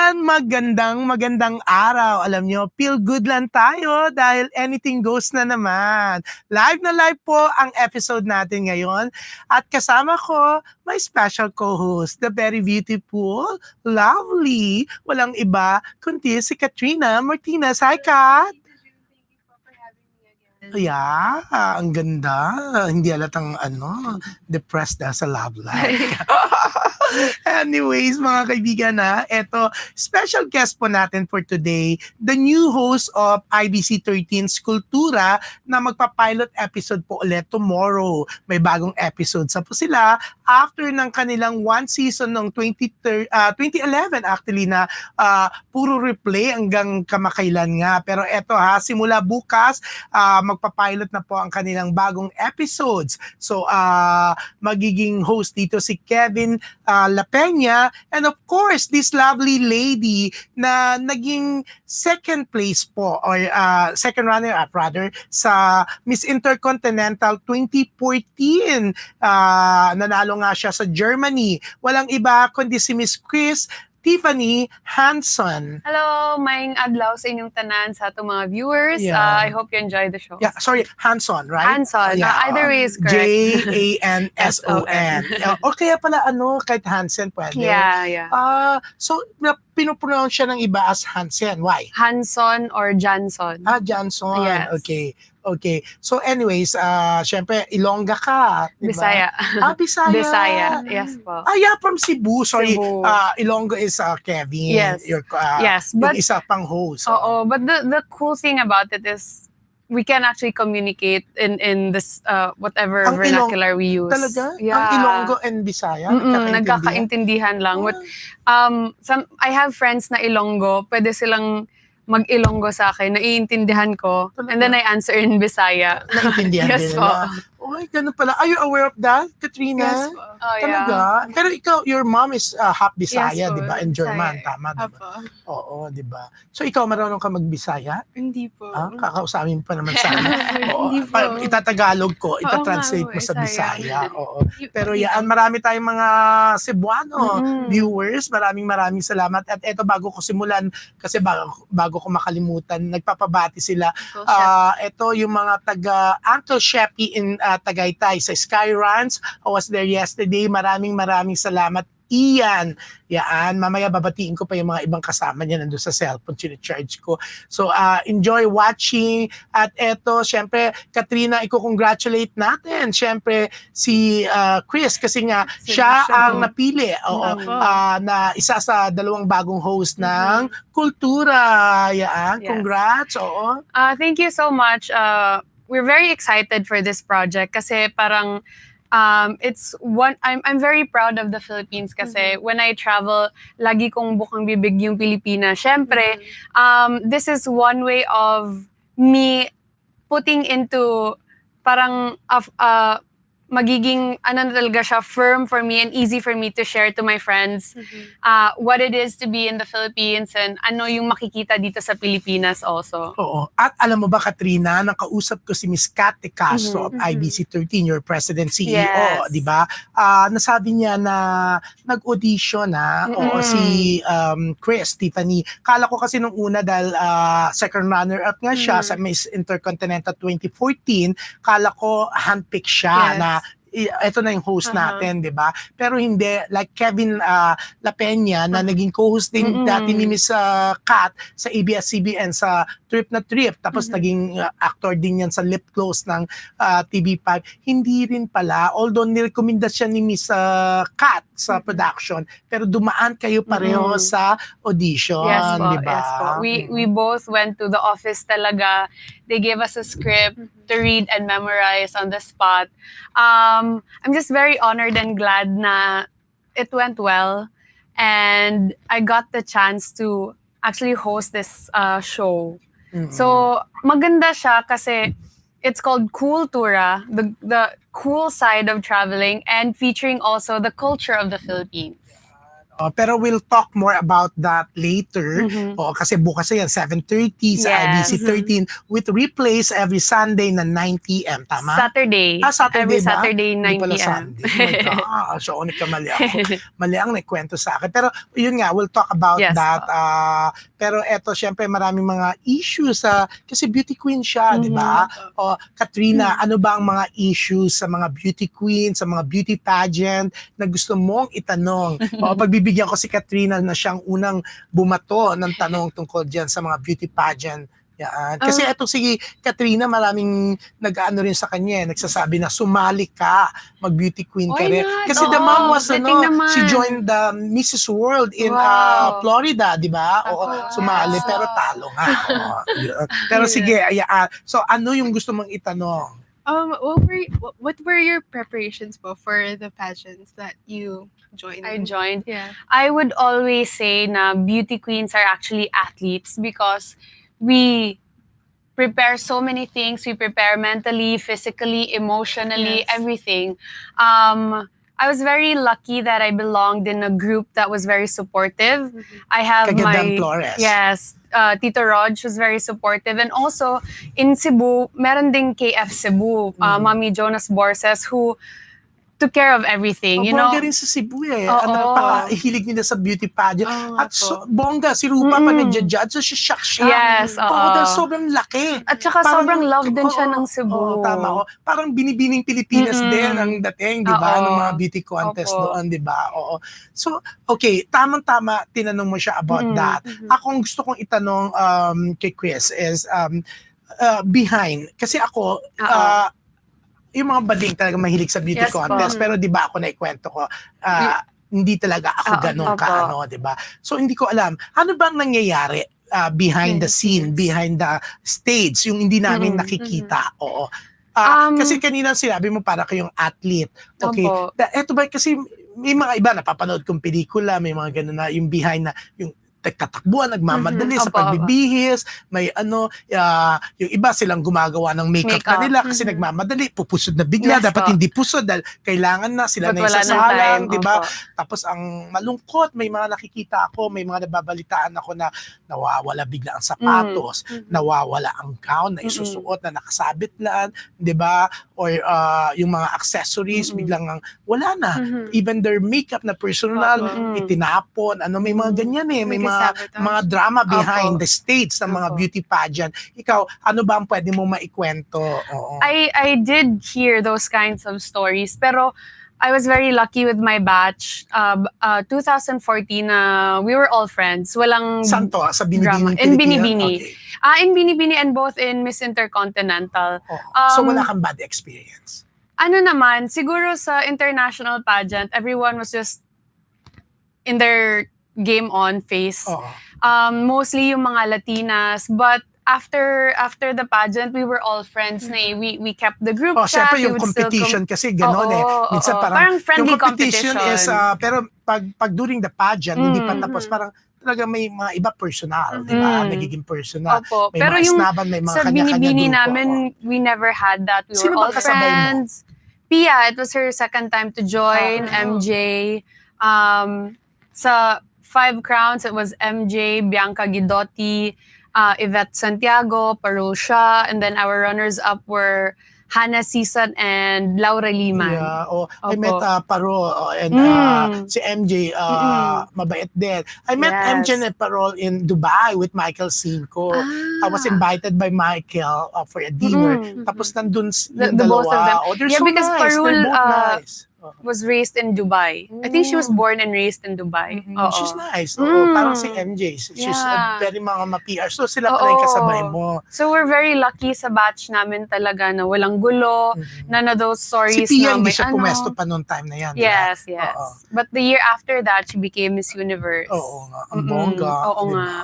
Ayan, magandang araw. Alam nyo, feel good lang tayo dahil anything goes na naman. Live na live po ang episode natin ngayon. At kasama ko, my special co-host, the very beautiful, lovely, walang iba, kundi si Katrina Martinez. Hi, Kat! Yeah, ang ganda. Hindi halatang depressed na sa love life. Anyways, mga kaibigan eto, special guest po natin for today, the new host of IBC 13's Kultura na magpa-pilot episode po ulit tomorrow. May bagong episode sa po sila after ng kanilang one season ng 2011 actually na puro replay hanggang kamakailan nga. Pero eto simula bukas, magpa-pilot na po ang kanilang bagong episodes. So, magiging host dito si Kevin La Peña, and of course this lovely lady na naging second place po or second runner up rather sa Miss Intercontinental 2014. Nanalo nga siya sa Germany. Walang iba kundi si Miss Kris Tiffany Janson. Hello, maayong adlaw sa inyong tanan sa atong mga viewers. Yeah. I hope you enjoy the show. Yeah, sorry, Janson, right? Janson. Either way is correct. Janson. O kaya pala kahit Hansen pwede. Yeah. So, pinopronounce siya ng iba as Hansen. Why? Hanson or Janson. Janson. Yes. Okay. So anyways, syempre Ilongga ka, diba? Bisaya. Bisaya. Bisaya. Yes po. Yeah, from Cebu. Sorry. Cebu. Ilonggo is Kevin. Yes. Yes, but yung isa pang host. but the cool thing about it is we can actually communicate in this whatever Ang vernacular we use. Talaga? Yeah. Ang Ilonggo and Bisaya? Nagkakaintindihan lang. But, I have friends na Ilonggo, pwede silang mag-Ilonggo sa akin, naiintindihan ko, Talaga? and then I answer in Bisaya. Naintindihan Yes din po. nila. Ganun pala. Are you aware of that, Katrina? Yes po. Talaga? Yeah. Pero ikaw, your mom is half Bisaya, Yes po, di ba? And German, Bisaya. tama, di ba? Apo. Oo, di ba? So ikaw, marunong ka mag-Bisaya? Hindi po. Kakausamin pa naman sana. Oo, Hindi po. itatagalog ko, Oo itatranslate nga mo po, sa Bisaya. Bisaya. Oo. Pero yan, marami tayong mga Cebuano viewers. Maraming salamat. At eto, bago ko simulan, kasi bago ko makalimutan, nagpapabati sila. Ito yung mga taga Uncle Sheppy in Tagaytay sa Sky Ranch. I was there yesterday. Maraming salamat. Ian. Yan. Mamaya babatiin ko pa yung mga ibang kasama niya nandun sa cellphone. Charge ko. So, enjoy watching. At eto, syempre, Katrina, i-congratulate natin. Syempre, si Kris. Kasi nga, siya ang napili. Na isa sa dalawang bagong host ng Kultura. Yan. Yes. Congrats. Oo. Thank you so much. We're very excited for this project kasi parang I'm very proud of the Philippines kasi when I travel, lagi kong bukang bibig yung Pilipinas. Syempre, this is one way of me putting into parang magiging na talaga siya firm for me and easy for me to share to my friends what it is to be in the Philippines and ano yung makikita dito sa Pilipinas also. Oo. At alam mo ba, Katrina, nakausap ko si Miss Kat Castro of IBC 13, your president CEO, Yes. di ba? Nasabi niya na nag-audition si Kris Tiffany. Kala ko kasi nung una dahil second runner-up nga siya sa Miss Intercontinental 2014, kala ko handpicked siya Yes. na ito na yung host natin, di ba? Pero hindi, like Kevin La Peña na naging co-host din dati ni Miss Kat sa ABS-CBN sa Trip na Trip, tapos naging actor din yan sa Lip Close ng TV5. Hindi rin pala, although nirekomenda siya ni Miss Kat sa production, pero dumaan kayo pareho sa audition, Yes po, di ba? yes po. We both went to the office talaga. They gave us a script to read and memorize on the spot. I'm just very honored and glad na it went well. And I got the chance to actually host this show. So, maganda siya kasi it's called Kultura, the cool side of traveling and featuring also the culture of the Philippines. Pero we'll talk more about that later. Mhm. Kasi bukas na yan, 7:30 sa IBC Yes. 13 with replays every Sunday na 9 p.m. Tama? Saturday. Saturday Every ba? Saturday, Hindi 9 pala p.m. Sunday. Oh my gosh. So, nagkamali ako. Mali ang nagkwento sa akin. Pero yun nga, we'll talk about Yes, that. po. Pero eto, syempre maraming mga issues. Kasi beauty queen siya, di ba? Katrina, ano ba ang mga issues sa mga beauty queen, sa mga beauty pageant na gusto mong itanong? Pagbibigyan ko si Katrina na siyang unang bumato ng tanong tungkol dyan sa mga beauty pageant. Yan. Kasi eto si Katrina, maraming nag-ano rin sa kanya, nagsasabi na sumali ka, mag-beauty queen ka Why rin. not? Kasi the mom was, Dating naman. she joined the Mrs. World in Wow. Florida, di ba? Wow. Sumali, pero talo nga. Yun. Pero sige, so ano yung gusto mong itanong? What were your preparations for the pageants that you joined? I joined. Yeah. I would always say na beauty queens are actually athletes because we prepare so many things. We prepare mentally, physically, emotionally, Yes. everything. I was very lucky that I belonged in a group that was very supportive. I have Kagandang my Flores. yes, Tito Rog was very supportive, and also in Cebu, meron ding KF Cebu, Mami Jonas Borses, who took care of everything. You know, Bongga rin sa Cebu eh. Oo. Napakahilig nila sa beauty pageant. Oo, At po. bongga, si Rupa pa nagja-judge, so shock siya. Yes, oo. Dahil sobrang laki. At saka sobrang love din siya ng Cebu. Tama. Parang binibining Pilipinas din ang dating, di ba? Ng mga beauty contest Opo. doon, di ba? Oo. So, okay, tamang-tama, tinanong mo siya about that. Ako, ang gusto kong itanong kay Kris is behind. Kasi ako, yung mga bading talaga mahilig sa beauty Yes, po. contest. Pero di ba ako naikwento ko, hindi talaga ako ganun opo. ka, di ba? So hindi ko alam, ano bang nangyayari behind the scene, behind the stage, yung hindi namin nakikita. Oo. Kasi kanina sinabi mo para kayong athlete. Okay. Opo. Eto ba kasi may mga iba napapanood kong pelikula, may mga ganun na yung behind na yung nagtatakbuhan, nagmamadali sa Opo, pagbibihis, may yung iba silang gumagawa ng makeup na Makeup. nila kasi nagmamadali, pupusod na bigla, Yes, dapat po. hindi pusod dahil kailangan na sila na Ba't wala ng isasalang, time? di ba? Opo. Tapos ang malungkot, may mga nakikita ako, may mga nababalitaan ako na nawawala bigla ang sapatos, nawawala ang gown na isusuot na nakasabit lang, di ba? Or yung mga accessories, biglang wala na. Even their makeup na personal, itinapon, may mga ganyan eh, may mga drama behind Opo. the stage ng mga Opo. beauty pageant. Ikaw, ano ba ang pwede mong maikwento? Oo. I did hear those kinds of stories, pero I was very lucky with my batch. 2014, we were all friends. Walang Saan to? Sa drama. Binibining In Pilipinas? Binibini. Okay. In Binibini and both in Miss Intercontinental. So wala kang bad experience? Ano naman, siguro sa international pageant, everyone was just in their game on face. Oo. Mostly yung mga Latinas, but after the pageant, we were all friends na eh. We kept the group chat. Syempre yung we would still competition kasi gano'n eh. Oo, Minsan oo. parang Parang friendly yung competition is, competition. pero pag during the pageant, hindi pa tapos, parang talaga may mga iba personal, di ba? Nagiging personal. Opo. May Pero mga yung snaban, may mga sa kanya-kanya Binibini grupo. namin, we never had that. We Sino were all bang kasabay mo? friends. Pia, it was her second time to join. MJ. Sa 5 crowns, it was MJ, Bianca Guidotti, Yvette Santiago, Parul Shah, and then our runners-up were Hannah Season and Laura Liman. Yeah, I Opo. met Paro and si MJ, mabait din. I met Yes. MJ and Parol in Dubai with Michael Cinco. I was invited by Michael for a dinner. Tapos nandun yung The both of dalawa. them. Oh, they're Yeah, so because nice. Parul, They're both nice. was raised in Dubai. I think she was born and raised in Dubai. Oo. She's nice. Parang si MJ. She's Yeah. very mga ma-PR. So sila pala yung kasabay mo. So we're very lucky sa batch namin talaga na walang gulo, none of those Si stories Pia na hindi may siya pumesto pa noong time na yan. di ba? Yes, yes. Oo. But the year after that, she became Miss Universe. Oo nga, ang bongga. Oo di ba? nga.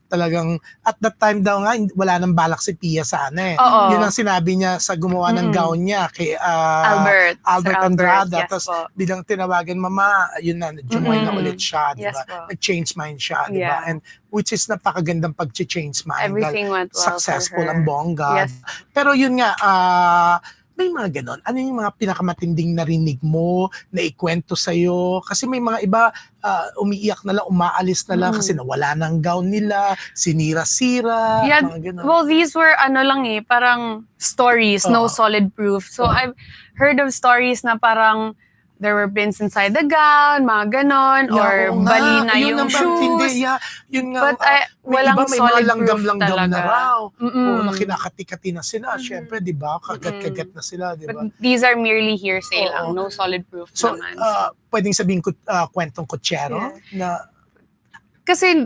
Talagang, at that time daw nga, wala nang balak si Pia sana eh. Oo. Yun ang sinabi niya sa gumawa ng gown niya kay Albert. Albert Sir Andrada. yes Tapos po. bilang tinawagan, mama, yun na, jumoy na ulit siya, di Yes ba? po. Nag-change mind siya, di ba? Yeah. And which is napakagandang pag-change mind. Everything went well Successful for her. ang bongga. Yes. Pero yun nga, May mga ganon. Ano yung mga pinakamatinding narinig mo, na ikwento sa'yo? Kasi may mga iba, umiiyak na lang, umaalis na lang kasi nawala na ang gown nila, sinira-sira, Yeah, mga ganon. well, these were parang stories, no Oo. solid proof. So Oo. I've heard of stories na parang there were pins inside the gown, mga ganon, or Oo nga. bali na Ayun yung ang matindi. shoes. Yun nga, But may walang iba may mga solid proof langgam-langgam na talaga. raw. Oo, na Mm-mm. kinakati-kati na sila. Syempre, di ba? Kagat-kagat na sila, di ba? But these are merely hearsay Oo. lang, no solid proof So, naman. pwedeng sabihin kwentong kutsero na Kasi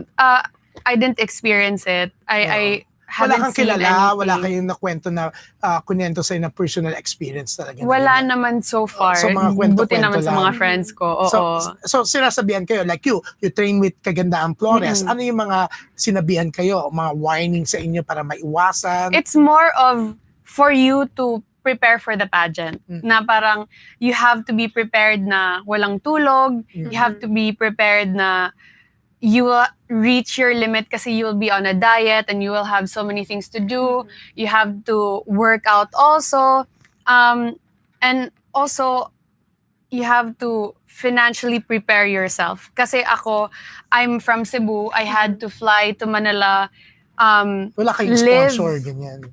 I didn't experience it. I wala haven't kang seen kilala, anything. wala kayong nakwento na kunento sa'yo na personal experience talaga. na Wala ganyan. naman so far. So, mga Buti kwento-kwento naman sa lang. mga friends ko. Oo. So sinasabihan kayo, like you train with Kagandaan Flores. Mm-mm. Ano yung mga sinabihan kayo, mga warning sa inyo para maiwasan? It's more of for you to prepare for the pageant. Na parang you have to be prepared na walang tulog. You have to be prepared na you will reach your limit kasi you will be on a diet and you will have so many things to do. You have to work out also. And also, you have to financially prepare yourself. Kasi ako, I'm from Cebu. I had to fly to Manila. Wala kayong live- sponsor, ganyan.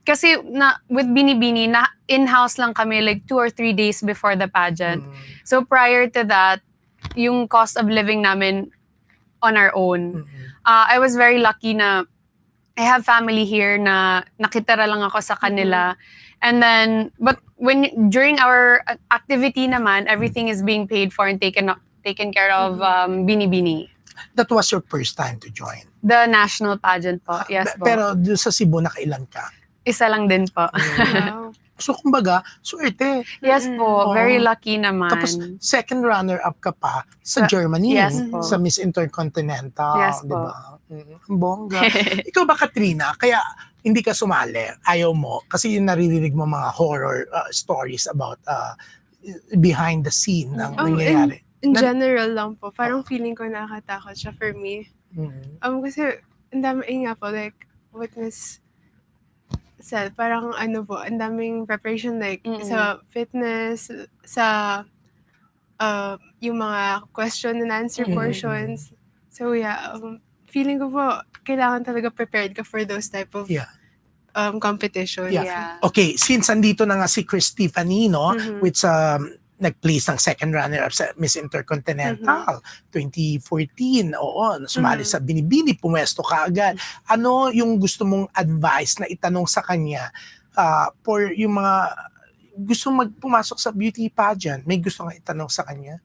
Kasi with Binibini, na in-house lang kami like 2 or 3 days before the pageant. So prior to that, yung cost of living namin on our own. I was very lucky na I have family here na nakitira lang ako sa kanila. And then, but during our activity naman, everything is being paid for and taken care of Binibini. That was your first time to join? The national pageant po. Yes po. Pero doon sa Cebu, nakailan ka? Isa lang din po. Wow. So, kumbaga, suerte. Yes po. Oo. Very lucky naman. Tapos, second runner-up ka pa sa Germany. Yes po. Sa Miss Intercontinental. Yes di po. ba? Ang bongga. Ikaw ba, Katrina? Kaya hindi ka sumali? Ayaw mo? Kasi yung naririnig mo mga horror stories about behind the scene ng nangyayari. In general lang po, parang feeling ko nakakatakot siya for me. Kasi, ang dami, nga po, like, witness said, parang ang daming preparation, like, sa fitness, sa, yung mga question and answer portions. So, yeah, feeling ko po, kailangan talaga prepared ka for those type of competitions. Yeah. Okay, since andito na nga si Kris Tiffany, no, which nag-place ng second runner-up sa Miss Intercontinental 2014. Oo, sumali sa Binibini, pumwesto ka agad. Ano yung gusto mong advice na itanong sa kanya for yung mga gusto pumasok sa beauty pageant? May gusto nga itanong sa kanya?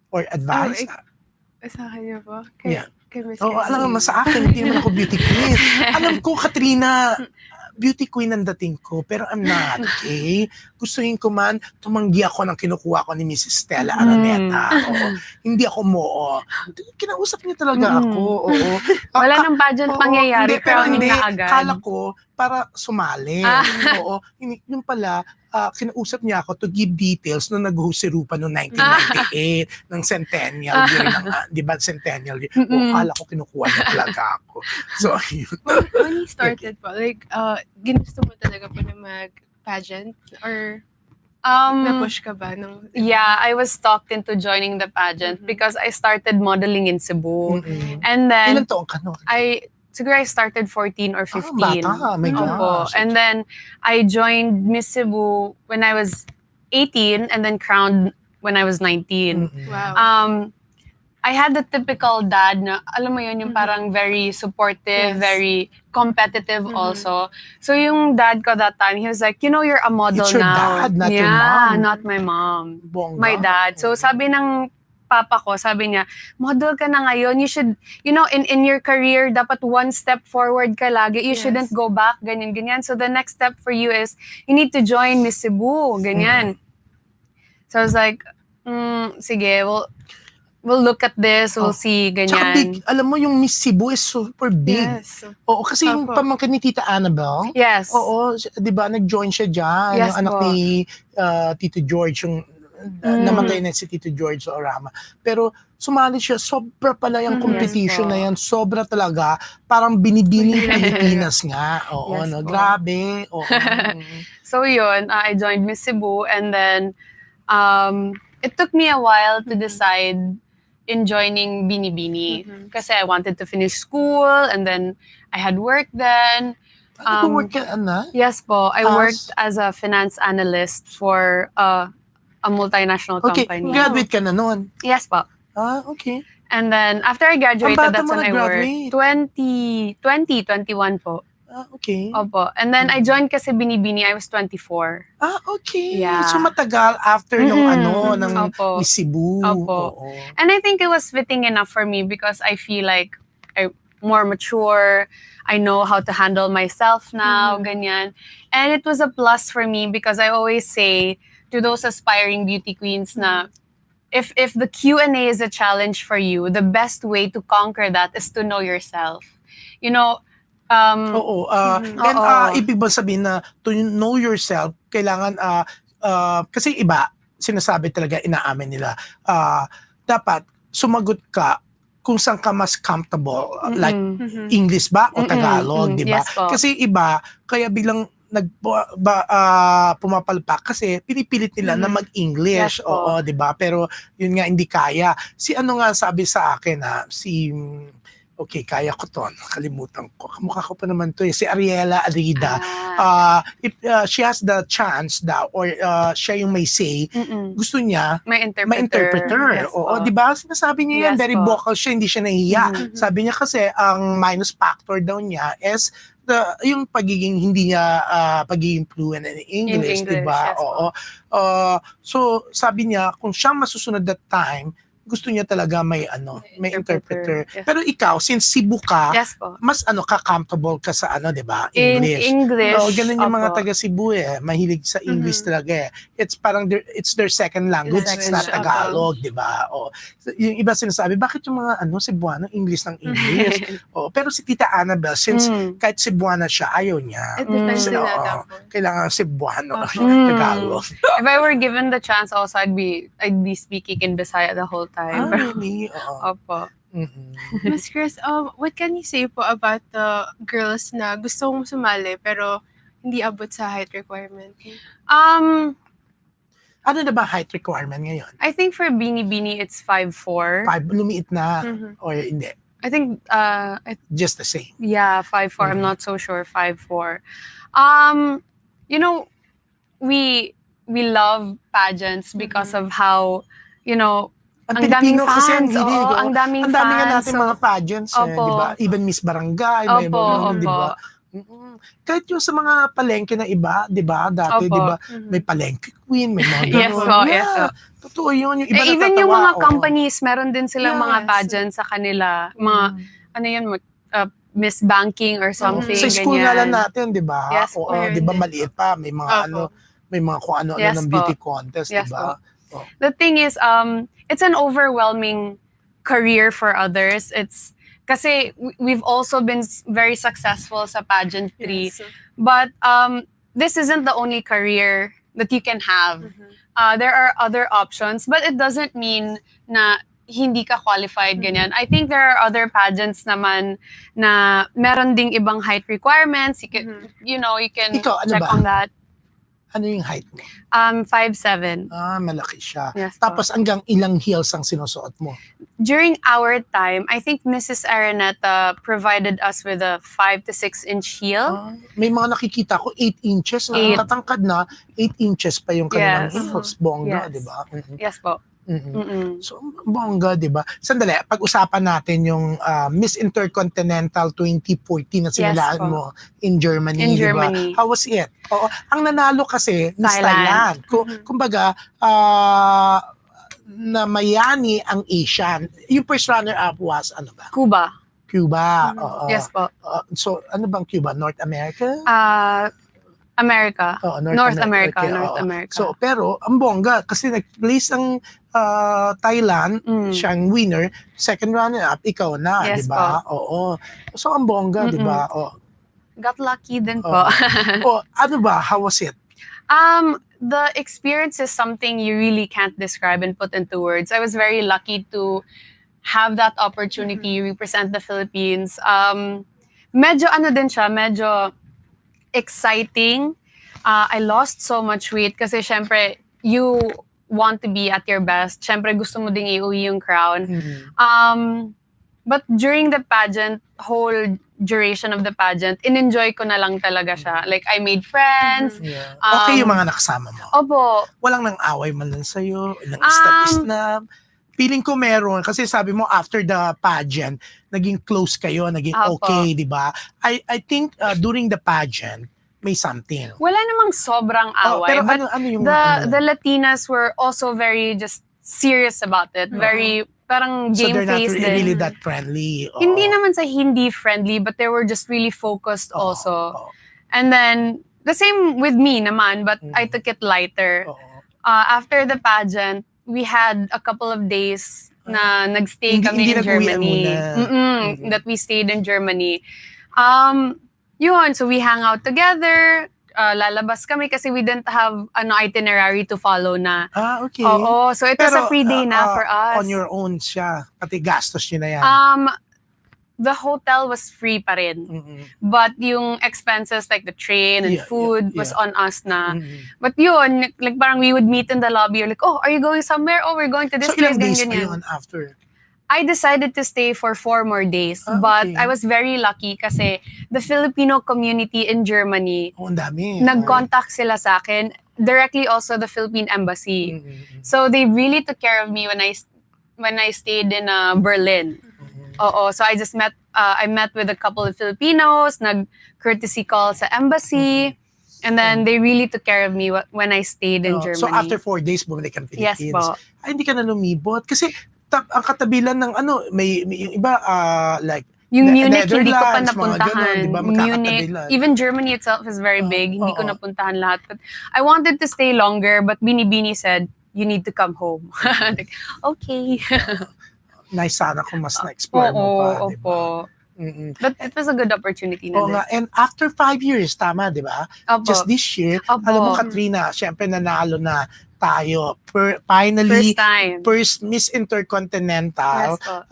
Or advice? Sa kanya po? Kay Miss Oo, Kris. alam mo, sa akin, hindi naman ako beauty queen. Alam ko, Katrina, beauty queen ang dating ko, pero I'm not, okay? Gustuhin ko man, tumanggi ako ng kinukuha ko ni Mrs. Stella Araneta. Oo. Hindi ako kinausap niya talaga ako. Oo. Wala nang pageant pangyayari, crowning na agad. Kala ko, para sumali. Oo. Yung pala, kinausap niya ako to give details nung nag-husiro pa noong 1998 ng centennial year ng, di ba, centennial year. Kala ko kinukuha niya talaga ako. So, yun. When you started po, like, ginusto mo talaga po na mag-pageant? Or na-push ka ba? Yeah, I was talked into joining the pageant because I started modeling in Cebu. And then, ilan taon ka noon? siguro I started 14 or 15. Bata, my gosh. And then, I joined Miss Cebu when I was 18 and then crowned when I was 19. Wow. I had the typical dad na, alam mo yun, yung parang very supportive, Yes. very competitive also. So yung dad ko that time, he was like, you know, you're a model It's your now. dad, not your mom. Not my mom. Bongga. My dad. So sabi ng papa ko, sabi niya, model ka na ngayon. You should, you know, in your career, dapat one step forward ka lagi. You shouldn't go back, ganyan. So the next step for you is, you need to join Miss Cebu, ganyan. So I was like, sige, we'll look at this, we'll see, ganyan. Tsaka big, alam mo yung Miss Cebu is super big. Yes. Oo, kasi yung pamangkin ni Tita Annabelle, Yes. oo, di ba, nag-join siya dyan. Yes yung anak po. ni Tito George, yung namatay na si Tito George Orama. Pero sumali siya, sobra pala yung competition Yes po. na yan. Sobra talaga. Parang binibining Pilipinas nga. Oo, Yes no? po. Grabe. Oo. So yun, I joined Miss Cebu, and then it took me a while to decide in joining Binibini. Kasi I wanted to finish school, and then I had work then. Nag-work ka, Ana? Yes po, I As? worked as a finance analyst for a multinational Okay, company. graduate ka na noon. Yes po. Okay. And then after I graduated, Ang bata that's mo when I nag-graduate? worked. 21 po. Okay. Opo. And then I joined kasi Binibini, I was 24. Okay. Yeah. So matagal after nung ng Opo. Miss Cebu. Opo. Oo. And I think it was fitting enough for me because I feel like I'm more mature. I know how to handle myself now, ganyan. And it was a plus for me because I always say to those aspiring beauty queens na if the Q&A is a challenge for you, the best way to conquer that is to know yourself. You know, Oo. And Oo. ibig ba sabihin na to know yourself, kailangan, kasi iba, sinasabi talaga, inaamin nila, dapat sumagot ka kung saan ka mas comfortable, like English ba o Tagalog, di ba? Yes po. Kasi iba, kaya bilang pumapalpak kasi pinipilit nila na mag-English. Yes po. Oo, di ba? Pero yun nga, hindi kaya. Si ano nga sabi sa akin, okay, kaya ko to. Nakalimutan ko. Kamukha ko pa naman to. Si Ariela Arida. If she has the chance or siya yung may say, gusto niya may may interpreter. Yes Oo, po. di ba? Sinasabi niya yan, Yes very po. vocal siya, hindi siya nahihiya. Sabi niya kasi ang minus factor daw niya is yung pagiging pagiging fluent in English, di ba? Yes po. Oo. So sabi niya kung siya masusunod that time, gusto niya talaga may interpreter. Yes. Pero ikaw, since Cebu ka, Yes po. mas comfortable ka sa di ba? In English. English, Oo, ganun yung mga opo. taga Cebu mahilig sa English talaga It's parang it's their second language, it's not Language, Tagalog, di ba? O, yung iba sinasabi, bakit yung mga Cebuano, English ng English? Pero si Tita Annabelle, since kahit Cebuana siya, ayaw niya. It depends Kasi, din ata po. kailangan Cebuano, Tagalog. If I were given the chance also, I'd be speaking in Bisaya the whole time. Really? Oo. Opo. Miss Kris, what can you say po about the girls na gusto mong sumali pero hindi abot sa height requirement? Ano na ba height requirement ngayon? I think for Binibini, it's 5'4". 5, lumiit na, or hindi? I think, Just the same. yeah, 5'4". I'm not so sure, 5'4". You know, we love pageants because of how, you know, ang daming Pilipino kasi fans. hilig, Oo, ang daming ang dami nga fans. natin mga pageants, Opo. di ba? Even Miss Barangay, may Opo, mga, di opo. ba? Kahit yung sa mga palengke na iba, di ba? Dati, Opo. di ba? May palengke queen, may mga Yes gano'n. po, yes po. Totoo yun. Yung iba Even yung natatawa, mga oo. companies, meron din silang mga Yes. pageants sa kanila. Mga, ano yun, Miss Banking or something, Sa school nga lang ganyan. natin, di ba? Yes po. Oo, di ba? Maliit pa. May mga Opo. may mga kung ano-ano Yes ng po. beauty contest, Yes di ba? The thing is, it's an overwhelming career for others. It's kasi we've also been very successful sa pageantry, Yes. but this isn't the only career that you can have. There are other options, but it doesn't mean na hindi ka qualified ganyan. I think there are other pageants naman na meron ding ibang height requirements. You can, you can Ikaw, ano check ba? on that. Ano yung height mo? 5'7". Malaki siya. Yes po. Tapos hanggang ilang heels ang sinusuot mo? During our time, I think Mrs. Araneta provided us with a 5 to 6 inch heel. May mga nakikita ko 8 inches. Eight. Tatangkad na 8 inches pa yung kanilang Yes. heels. Bongga, Yes. di ba? Yes po. So, bongga, di ba? Sandali, pag-usapan natin yung Miss Intercontinental 2014 na sinilaan Yes po. mo in Germany, In di ba? Germany. How was it? Oo, ang nanalo kasi Miss Thailand. Thailand. Kumbaga, na mayani ang Asian. Yung first runner-up was, ano ba? Cuba. Cuba. Oo. Yes po. So, ano bang Cuba? North America? America. Oo, North America. Okay, North oo. America. So, pero ang bongga kasi nag-place ang Thailand, siyang winner, second runner-up, ikaw na, Yes di ba? Oo. So, ang bongga, di ba? Got lucky din po. Ano ba? How was it? the experience is something you really can't describe and put into words. I was very lucky to have that opportunity represent the Philippines. Medyo ano din siya, medyo exciting. I lost so much weight kasi syempre you want to be at your best. Syempre gusto mo ding iuwi yung crown. But during the pageant, whole duration of the pageant, in-enjoy ko na lang talaga siya. Like, I made friends. Yeah. Okay yung mga nakasama mo. Opo. Walang nang away man lang sa'yo, ilang istab-istab. Feeling ko meron, kasi sabi mo after the pageant, naging close kayo, naging Opo. okay, di ba? I think during the pageant, may something. Wala namang sobrang away. Pero but ano yung... the Latinas were also very just serious about it. Very, parang so they're not game-faced din. really that friendly. Hindi naman sa hindi friendly, but they were just really focused also. And then, the same with me naman, but I took it lighter. After the pageant, we had a couple of days na nagstay kami in Germany. That we stayed in Germany. Yun, so we hang out together. Lalabas kami kasi we didn't have an itinerary to follow na. Okay. Oo, so it was a free day na for us. On your own siya, pati gastos nyo na yan. The hotel was free pa rin. But yung expenses like the train and food was on us na. But yun, like parang we would meet in the lobby. You're like, oh, are you going somewhere? Oh, we're going to this so place. ilang days pa Ganyan. yun after? I decided to stay for 4 more days. But Okay. I was very lucky kasi the Filipino community in Germany, Ang dami. nag-contact sila sa akin. Directly also the Philippine Embassy. So they really took care of me when I stayed in Berlin. Oo, so I just met with a couple of Filipinos, nag-courtesy call sa embassy, and then they really took care of me when I stayed in Germany. So after 4 days, bumalik kang Philippines. Yes po. Ay, hindi ka na lumibot. Kasi ang katabilan ng may yung iba, like, Yung Munich, hindi ko pa Netherlands, mga napuntahan. ganun, di ba? Munich, Magkakatabilan. even Germany itself is very big. Hindi ko napuntahan lahat. But I wanted to stay longer, but Bini said, you need to come home. Like, okay. Nice sana kung mas na-explore mo pa, di ba? But it was a good opportunity na Oo nga. And after 5 years, tama, di ba? Opo. Just this year, Opo. alam mo, Katrina, syempre nanalo na tayo. Finally, First time. first Miss Intercontinental, Yes po.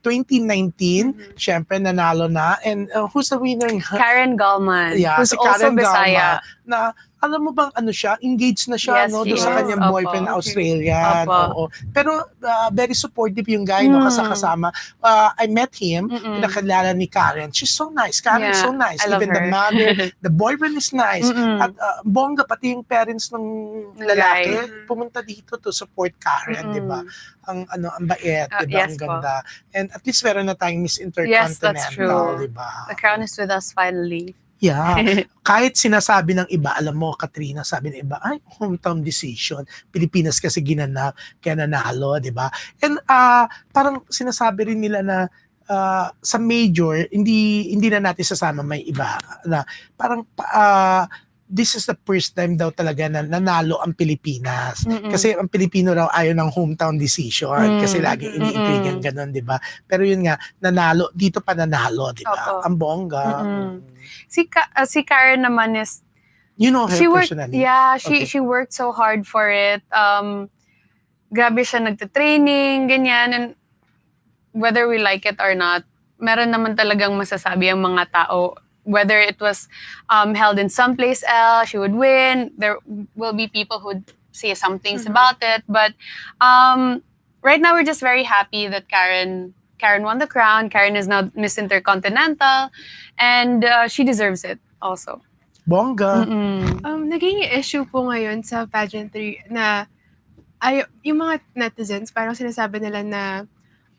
2019, syempre nanalo na. And who's the winner? Karen Gallman, Yeah, who's si also Karen Bisaya. Galma, na alam mo bang ano siya, engaged na siya, Yes, no, she doon sa is. kanyang Opo. boyfriend na Australian. Opo. Oo. Pero very supportive yung guy, no, kasama. I met him, pinakilala ni Karen. She's so nice. Karen is Yeah, so nice. I love Even the her. mother, the boyfriend is nice. At bongga, pati yung parents ng lalaki, pumunta dito to support Karen, di ba? Ang bait, di ba? Ang Yes po. ganda. And at least meron na tayong Miss Yes, that's Intercontinental, true. di ba? The crown is with us finally. Yeah. Kahit sinasabi ng iba, alam mo, Katrina, sabi ng iba, ay, hometown decision. Pilipinas kasi ginanap, kaya nanalo, di ba? And parang sinasabi rin nila na sa major, hindi na natin sasama may iba. Na parang this is the first time daw talaga na nanalo ang Pilipinas. Kasi ang Pilipino raw ayaw ng hometown decision. Kasi lagi iniintrigang ganun, di ba? Pero yun nga, nanalo, dito pa nanalo, di ba? Opo. Ang bongga. Si Karen naman is, You know her she worked, personally? yeah, Okay. she worked so hard for it. Grabe siya nagte-training, ganyan. And whether we like it or not, meron naman talagang masasabi ang mga tao. Whether it was held in someplace else, she would win. There will be people who would say some things about it. But right now, we're just very happy that Karen won the crown. Karen is now Miss Intercontinental. And she deserves it also. Bongga. Naging issue po ngayon sa pageantry na yung mga netizens, parang sinasabi nila na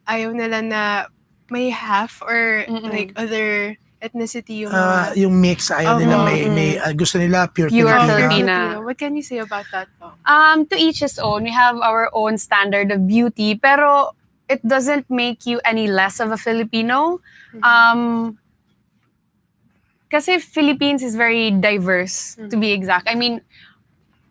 ayaw nila na may half or like other ethnicity yung mga Yung mix, ayaw nila may gusto nila pure Pure Filipino. Filipina. What can you say about that po? To each his own. We have our own standard of beauty, pero it doesn't make you any less of a Filipino. Kasi Philippines is very diverse, to be exact. I mean,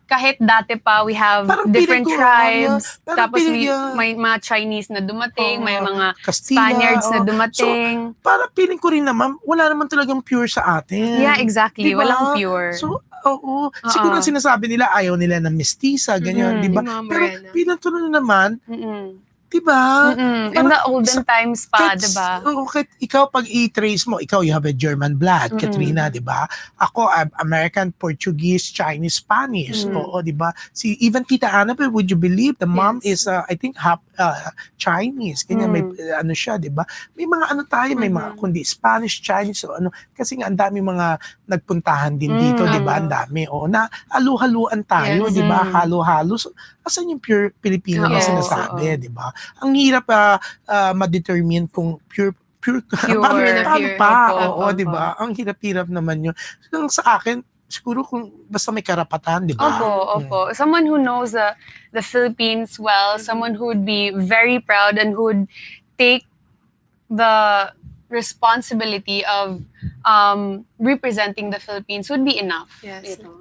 kahit dati pa we have Parang different feeling ko, tribes, parang tapos feeling, may mga Chinese na dumating, may Oo, mga Castilla, Spaniards na oo. dumating. Parang feeling ko rin naman, wala naman talagang pure sa atin. Yeah, exactly. Diba? Walang pure. So, oo. Siguro ang sinasabi nila, ayaw nila ng mestiza, ganyan, Mhm. di ba? Yung mga Pero morena. pinatuloy naman, Mm-mm. di ba? In the olden times pa, Kahit, diba? kahit ikaw pag i-trace mo, ikaw you have a German blood, Katrina, di ba? Ako, I'm American, Portuguese, Chinese, Spanish. Oo, di ba? Si even Tita Annabelle, would you believe the mom is, Yes. I think, half Chinese. Ganyan, may ano siya, di ba? May mga ano tayo, may mga kundi Spanish, Chinese, o ano. Kasi nga, ang dami mga nagpuntahan din dito, di ba? Ang dami. O, na halu-haluan tayo, Yes. di ba? Halo-halo. So, asan yung pure Filipino na Oo, sinasabi, oo. di ba? Ang hirap ma-determine kung pure paano, Pure. paano Pure. pa, Opo, oo, opo. di ba? Ang hirap-hirap naman yun. So, sa akin, siguro kung basta may karapatan, di ba? Opo. Someone who knows the Philippines well, someone who would be very proud and who would take the responsibility of representing the Philippines would be enough. Yes. You know?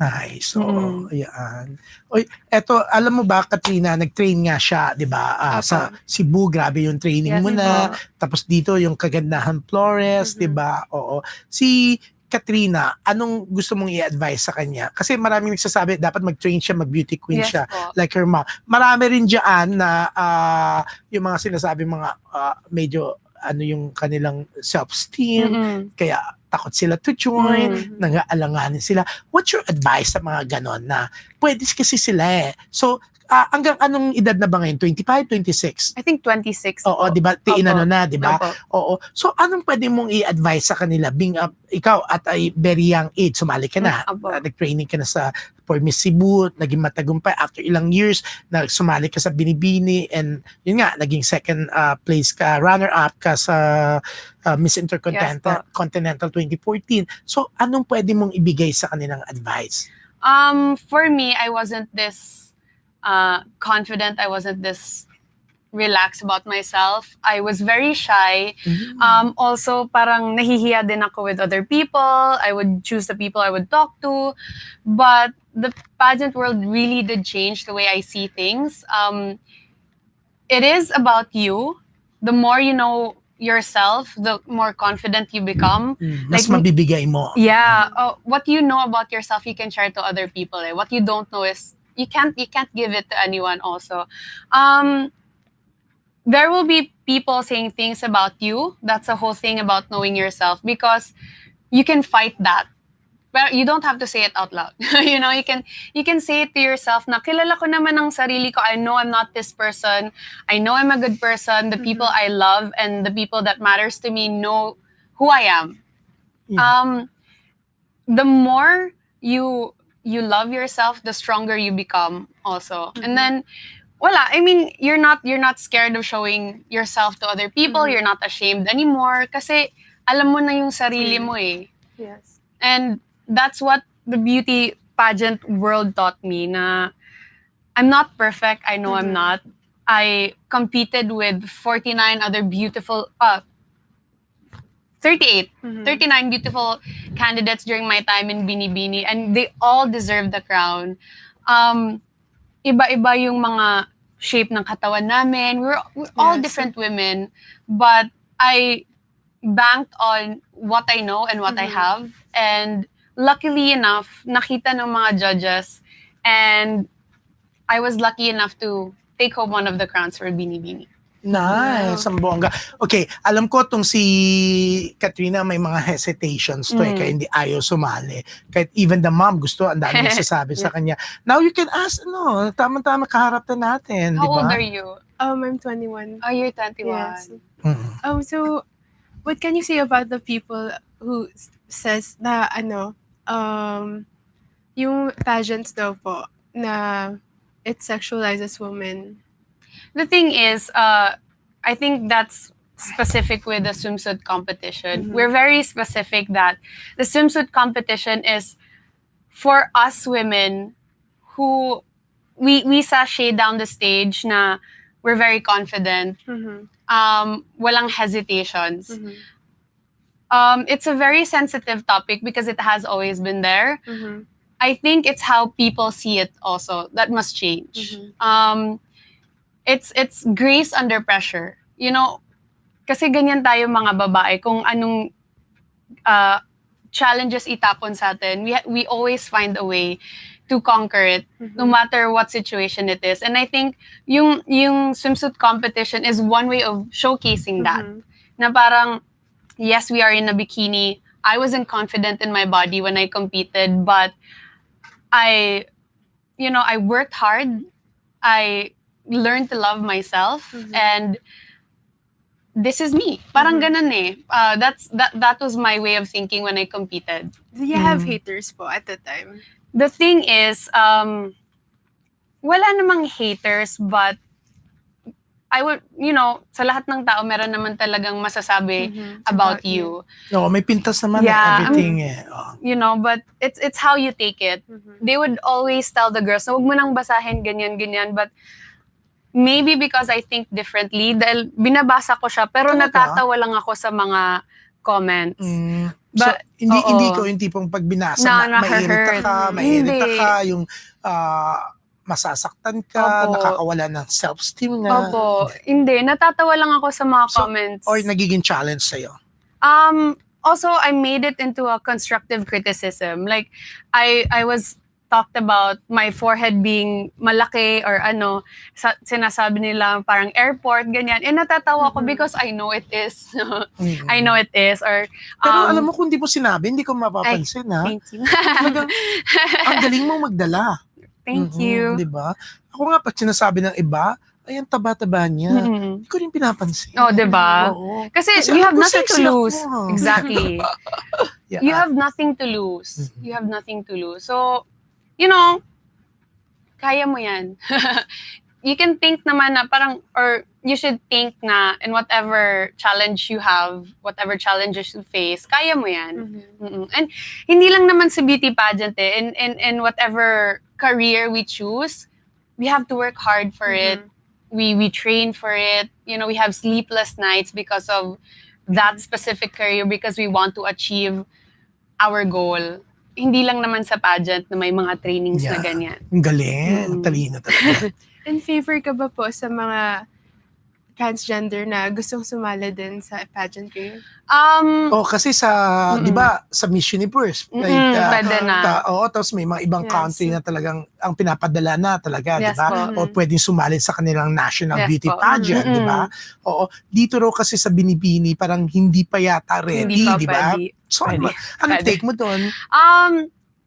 Nice. Oo, ayan. Oy, eto, alam mo ba, Katrina, nag-train nga siya, di ba? Sa Cebu, grabe yung training Yes mo na. Tapos dito, yung Kagandahan Flores, di ba? Oo. Si Katrina, anong gusto mong i-advise sa kanya? Kasi maraming nagsasabi, dapat mag-train siya, mag-beauty queen Yes siya, po. like her mom. Marami rin dyan na yung mga sinasabi, mga medyo ano yung kanilang self-esteem, kaya takot sila to join, nag-aalanganin sila. What's your advice sa mga ganon na pwede kasi sila eh. So, hanggang anong edad na ba ngayon? 25, 26? I think 26 Oo, po. di ba? Inano na, di ba? Opo. Oo. So, anong pwede mong i-advise sa kanila? Being ikaw at a very young age, sumali ka na. Opo. Nag-training ka na for Miss Cebu, naging matagumpay. After ilang years, sumali ka sa Binibini and yun nga, naging second place ka, runner-up ka sa Miss Intercontinental Continental 2014. So, anong pwede mong ibigay sa kanilang advice? For me, I wasn't this confident. I wasn't this relaxed about myself. I was very shy. Also, parang nahihiya din ako with other people. I would choose the people I would talk to. But the pageant world really did change the way I see things. It is about you. The more you know yourself, the more confident you become. Mas Like, mabibigay mo. Yeah. What you know about yourself, you can share to other people. What you don't know is you can't give it to anyone. Also, there will be people saying things about you. That's the whole thing about knowing yourself, because you can fight that. But you don't have to say it out loud. You know, you can say it to yourself na kilala ko naman ang sarili ko. I know I'm not this person. I know I'm a good person. The people I love and the people that matters to me know who I am. Yeah. The more you love yourself, the stronger you become also. And then wala, I mean, you're not scared of showing yourself to other people. You're not ashamed anymore kasi alam mo na yung sarili mo eh. Yes. And that's what the beauty pageant world taught me, na I'm not perfect. I know I'm not. I competed with 49 other beautiful 38, 39 beautiful candidates during my time in Binibini, and they all deserve the crown. Iba-iba yung mga shape ng katawan namin. We're all different women, but I banked on what I know and what I have. And luckily enough, nakita ng mga judges, and I was lucky enough to take home one of the crowns for Binibini. Nice, ang bongga. Okay, alam ko tong si Katrina may mga hesitations to kaya hindi ayaw sumali. Kahit even the mom gusto, ang dami nagsasabi sa kanya. Now you can ask, tama-tama kaharap na natin, How di ba? old are you? I'm 21. Oh, you're 21. Yes. Mm. So, what can you say about the people who says na yung pageants daw po na it sexualizes women? The thing is, I think that's specific with the swimsuit competition. We're very specific that the swimsuit competition is for us women who we sashay down the stage na we're very confident. Walang hesitations. It's a very sensitive topic because it has always been there. I think it's how people see it also that must change. It's grace under pressure. You know, kasi ganyan tayo mga babae, kung anong challenges itapon sa atin, we always find a way to conquer it, no matter what situation it is. And I think yung swimsuit competition is one way of showcasing that. Na parang, yes, we are in a bikini. I wasn't confident in my body when I competed, but I worked hard. I learned to love myself, and this is me. Parang ganun eh. That was my way of thinking when I competed. Do you have haters po at the time? The thing is, wala namang haters, but I would, sa lahat ng tao, meron naman talagang masasabi about you. No, may pintas naman everything eh. But it's how you take it. They would always tell the girls, huwag mo nang basahin, ganyan. But maybe because I think differently, dahil binabasa ko siya, pero natatawa lang ako sa mga comments. But, so, hindi ko yung tipong pag binasa, mairita ka, yung masasaktan ka, nakakawala ng self-esteem nga. Hindi. Natatawa lang ako sa mga comments. Or nagiging challenge sa'yo? Also, I made it into a constructive criticism. Like, I was talked about my forehead being malaki or sinasabi nila parang airport, ganyan. And natatawa ko because I know it is. I know it is. Or, pero alam mo, kung di mo sinabi, hindi ko mapapansin, ha? Thank you. Ang galing mong magdala. Thank you. Diba? Ako nga, pag sinasabi ng iba, ay, ang taba-taba niya. Hindi ko rin pinapansin. Oh, diba? Kasi you have nothing to lose. Exactly. You have nothing to lose. You have nothing to lose. So, kaya mo yan. You can think naman na parang, or you should think na in whatever challenge you have, whatever challenges you face, kaya mo yan. And hindi lang naman sa beauty pageant eh. In whatever career we choose, we have to work hard for it. We train for it. We have sleepless nights because of that specific career, because we want to achieve our goal. Hindi lang naman sa pageant na may mga trainings na ganyan. Ang galing. Talino talaga. In favor ka ba po sa mga transgender na gustong sumali din sa pageant career? Kasi sa, di ba, sa Miss Universe, pwede na. Tapos may mga ibang country na talagang ang pinapadala na talaga, di ba? O pwedeng sumali sa kanilang national beauty pageant, di ba? Oo, dito raw kasi sa Binibini, parang hindi pa yata ready, di ba? So, ano take mo doon?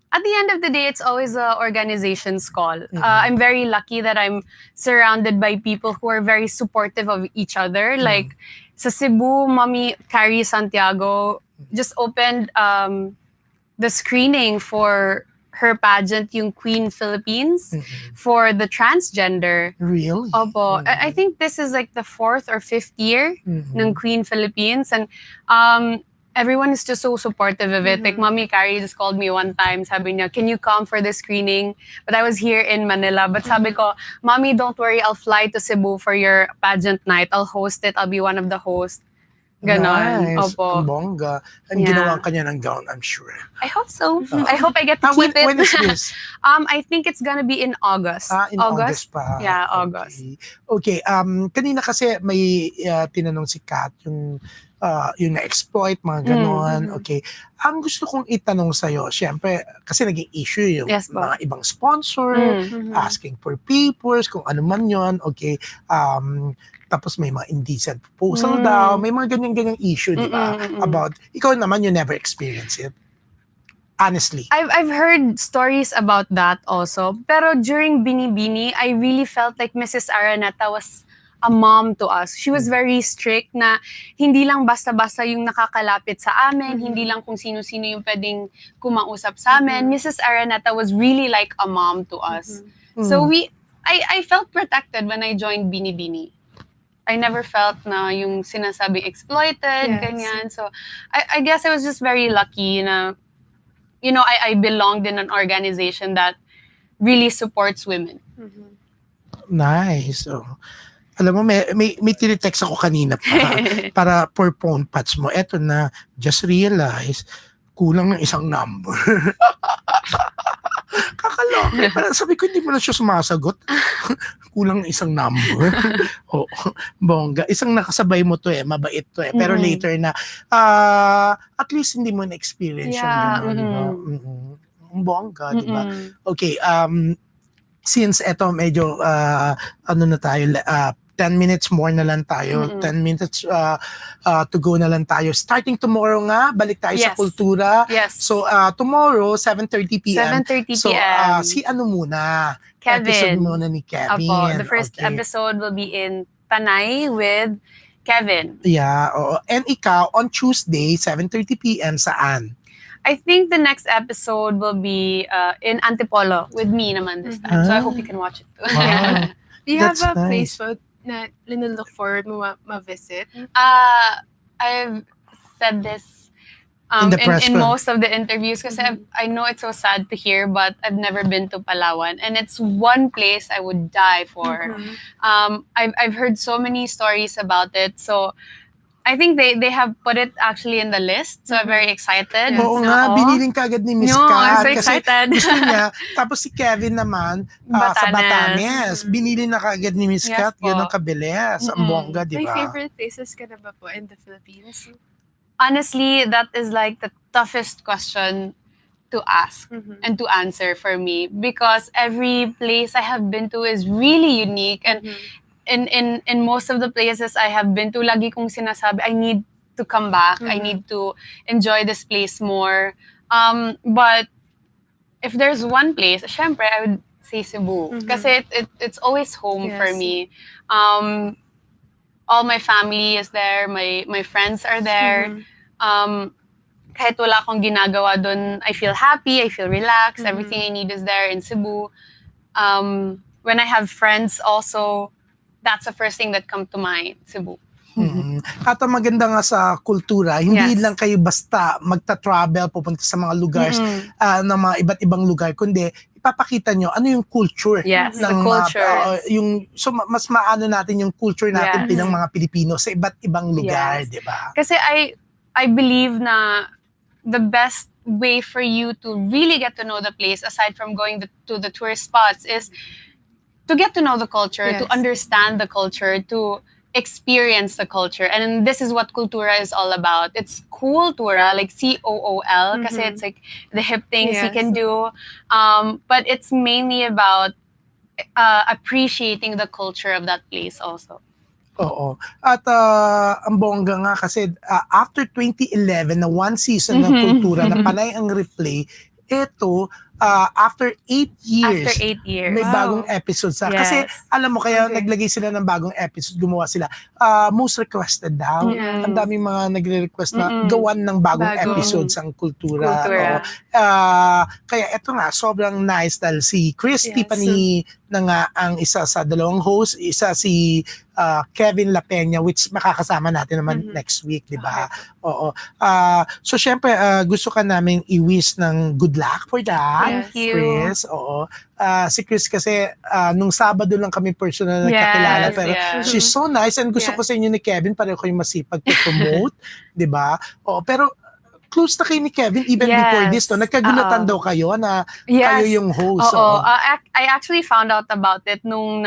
At the end of the day, it's always an organization's call. I'm very lucky that I'm surrounded by people who are very supportive of each other. Like, sa Cebu, Mommy Carrie Santiago just opened the screening for her pageant, yung Queen Philippines, for the transgender. Really? Opo. I think this is like the 4th or 5th year ng Queen Philippines. And everyone is just so supportive of it. Like, Mommy Carrie just called me one time. Sabi niya, can you come for the screening? But I was here in Manila. But sabi ko, Mommy, don't worry. I'll fly to Cebu for your pageant night. I'll host it. I'll be one of the hosts. Ganon. Nice. Opo. Ang bongga. And ginawa ka niya ng gown, I'm sure. I hope so. I hope I get to keep it. When is this? I think it's gonna be in August. In August pa. Yeah, August. Okay. Kanina kasi may tinanong si Kat yung na-exploit, mga ganon. Okay. Ang gusto kong itanong sa'yo, syempre, kasi naging issue yung mga ibang sponsor, asking for papers, kung ano man yon. Okay. Tapos may mga indecent proposal daw, may mga ganyan-ganyang issue, di ba? About, ikaw naman, you never experience it. Honestly. I've heard stories about that also. Pero during Binibini, I really felt like Mrs. Araneta was a mom to us. She was very strict na hindi lang basta-basta yung nakakalapit sa amin, hindi lang kung sino-sino yung pwedeng kumausap sa amin. Mrs. Araneta was really like a mom to us. So I felt protected when I joined Binibini. I never felt na yung sinasabing exploited, ganyan. So I guess I was just very lucky na, I belonged in an organization that really supports women. Nice. Alam mo, may tinitext ako kanina para for phone patch mo. Eto na, just realize, kulang ng isang number. Nakakaloka. Parang sabi ko, hindi mo na siya sumasagot. Kulang isang number. Oh, bongga. Isang nakasabay mo to mabait to Pero later na, at least hindi mo na-experience yung Yeah, gano'n, di ba? Ang bongga, di ba? Okay, since eto medyo, ano na tayo, 10 minutes more na lang tayo. 10 minutes to go na lang tayo. Starting tomorrow nga, balik tayo sa Yes. kultura. Yes. So, tomorrow, 7:30 p.m. 7:30 So, p.m. si ano muna? Kevin. Episode muna ni Kevin. Apo, the first Okay. episode will be in Tanay with Kevin. Yeah, oo. And ikaw, on Tuesday, 7:30 p.m. saan? I think the next episode will be in Antipolo with me naman this time. So I hope you can watch it too. Wow. Do you have That's a place nice. po na look forward mo ma-visit? I've said this In the press in con. most of the interviews kasi I know it's so sad to hear, but I've never been to Palawan, and it's one place I would die for. I've heard so many stories about it, so I think they have put it actually in the list, so I'm very excited. Oo nga, biniling ka agad ni Miss No, I'm Kat. so Kasi excited. gusto niya. Tapos si Kevin naman, sa Batanes. Batanes. Binili na kaagad ni Miss Yes Kat. po. Yun ang kabilis. Ang bongga, di My ba? favorite places ka na ba po in the Philippines? Honestly, that is like the toughest question to ask and to answer for me, because every place I have been to is really unique, and in most of the places I have been to, lagi kong sinasabi, I need to come back. I need to enjoy this place more. But if there's one place, syempre, I would say Cebu. Kasi it's always home for Yes. me. All my family is there. My friends are there. Kahit wala akong ginagawa dun, I feel happy, I feel relaxed. Everything I need is there in Cebu. When I have friends also, that's the first thing that comes to mind, Cebu. At ang maganda nga sa kultura, hindi Yes. lang kayo basta magta-travel, pupunta sa mga lugar, ng mga iba't ibang lugar, kundi ipapakita nyo ano yung culture. Yes, the ng cultures. so mas maano natin yung culture natin Yes. bilang mga Pilipino sa iba't ibang lugar, Yes. di ba? Kasi I believe na the best way for you to really get to know the place, aside from going to the tourist spots, is to get to know the culture, to Yes. understand the culture, to experience the culture. And this is what Kultura is all about. It's Kultura, like COOL, kasi it's like the hip things you Yes. can do. But it's mainly about appreciating the culture of that place also. Oo. At ang bongga nga kasi after 2011 na one season ng kultura na panay ang replay, ito after 8 years. After 8 years. May Wow. bagong episodes na. Yes. Kasi alam mo kaya Okay. naglagay sila ng bagong episode, gumawa sila. Most requested daw. Yeah. Ang daming mga nagre-request na gawan ng bagong Bago. episodes ang kultura. Kultura. Oo. Kaya ito nga, sobrang nice dahil si Kris Yes. Tiffany na nga ang isa sa dalawang host, isa si Kevin La Peña, which makakasama natin naman next week, di ba? Oo. So syempre, gusto ka naming i-wish ng good luck for that. Thank you. Chris, oo. Si Chris kasi nung Sabado lang kami personal na nagkakilala, pero yes. she's so nice, and gusto Yes. ko sa inyo ni Kevin, pareho kayong masipag to promote, 'di ba? Oo, pero close na kayo ni Kevin even Yes. before this to. Nagkagulatan daw kayo na kayo yung host. Oo. oo. I actually found out about it nung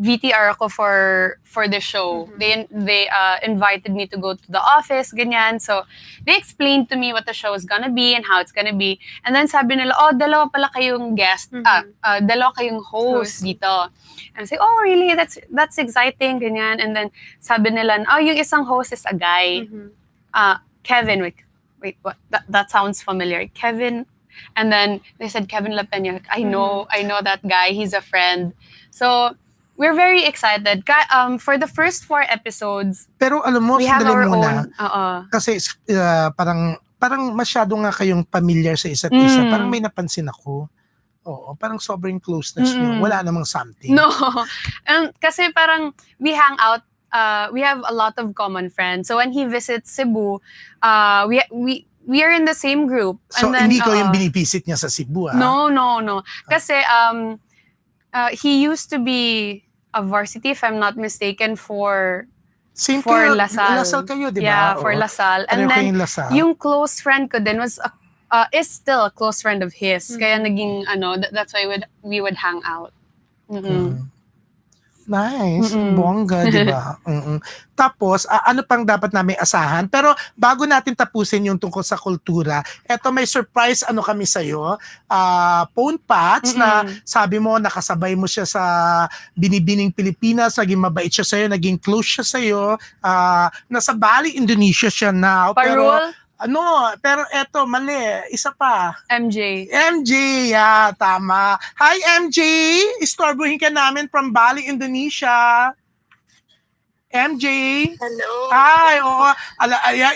VTR ako for the show. They invited me to go to the office, ganyan. So, they explained to me what the show is gonna be and how it's gonna be. And then sabi nila, dalawa pala kayong guest, dalawa kayong host dito. And I say, oh, really? That's exciting, ganyan. And then sabi nila, yung isang host is a guy. Kevin, wait, what? That sounds familiar. Kevin. And then they said, Kevin La Peña. I know that guy. He's a friend. So, we're very excited. For the first 4 episodes, Pero alam mo, we have sandali our muna. own. Kasi parang masyado nga kayong familiar sa isa't isa. Parang may napansin ako. Oo, parang sobrang closeness nyo. Wala namang something. No. Kasi parang we hang out. We have a lot of common friends. So when he visits Cebu, we are in the same group. So, And then, hindi ko yung binipisit niya sa Cebu, No. Kasi he used to be a varsity, if I'm not mistaken, for Same for kayo, LaSalle. LaSalle kayo, di ba? Yeah, for Oo. LaSalle. Pareho And then, kayong LaSalle. yung close friend ko din was is still a close friend of his. Kaya naging, that's why we would hang out. Nice. Bongga, di ba? Tapos, ano pang dapat namin asahan? Pero bago natin tapusin yung tungkol sa kultura, eto may surprise kami sa'yo. Phone Pats na sabi mo, nakasabay mo siya sa Binibining Pilipinas, naging mabait siya sa'yo, naging close siya sa'yo. Nasa Bali, Indonesia siya now. Parul? Pero eto, mali. Isa pa. MJ. MJ, tama. Hi, MJ! Istorbohin ka namin from Bali, Indonesia. MJ? Hello. Hi, oo.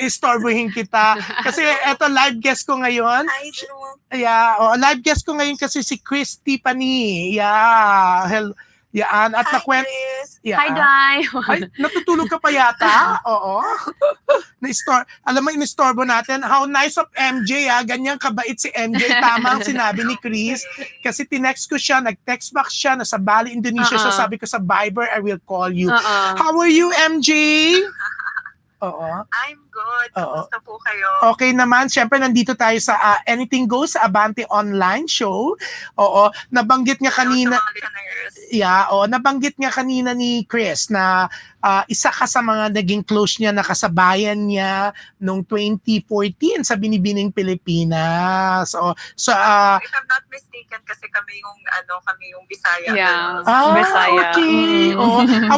Istorbohin kita. Kasi eto, live guest ko ngayon. Hi, Drew. Live guest ko ngayon kasi si Kris Tiffany. Hello. At Hi, Kris. Hi, Dai. Ay, natutulog ka pa yata? Oo. Alam mo, inistorbo natin. How nice of MJ, Ganyan kabait si MJ. Tama ang sinabi ni Kris. Kasi tinext ko siya, nag-text back siya, nasa Bali, Indonesia. So sabi ko sa Viber, I will call you. How are you, MJ? Oo. I'm good. Kamusta po kayo? Okay naman. Siyempre, nandito tayo sa Anything Goes sa Abante online show. Oo. Nabanggit nga kanina. Nabanggit nga kanina ni Kris na isa ka sa mga naging close niya, nakasabayan niya noong 2014 sa Binibining Pilipinas. If I'm not mistaken, kasi kami yung Bisaya. Bisaya. Okay. I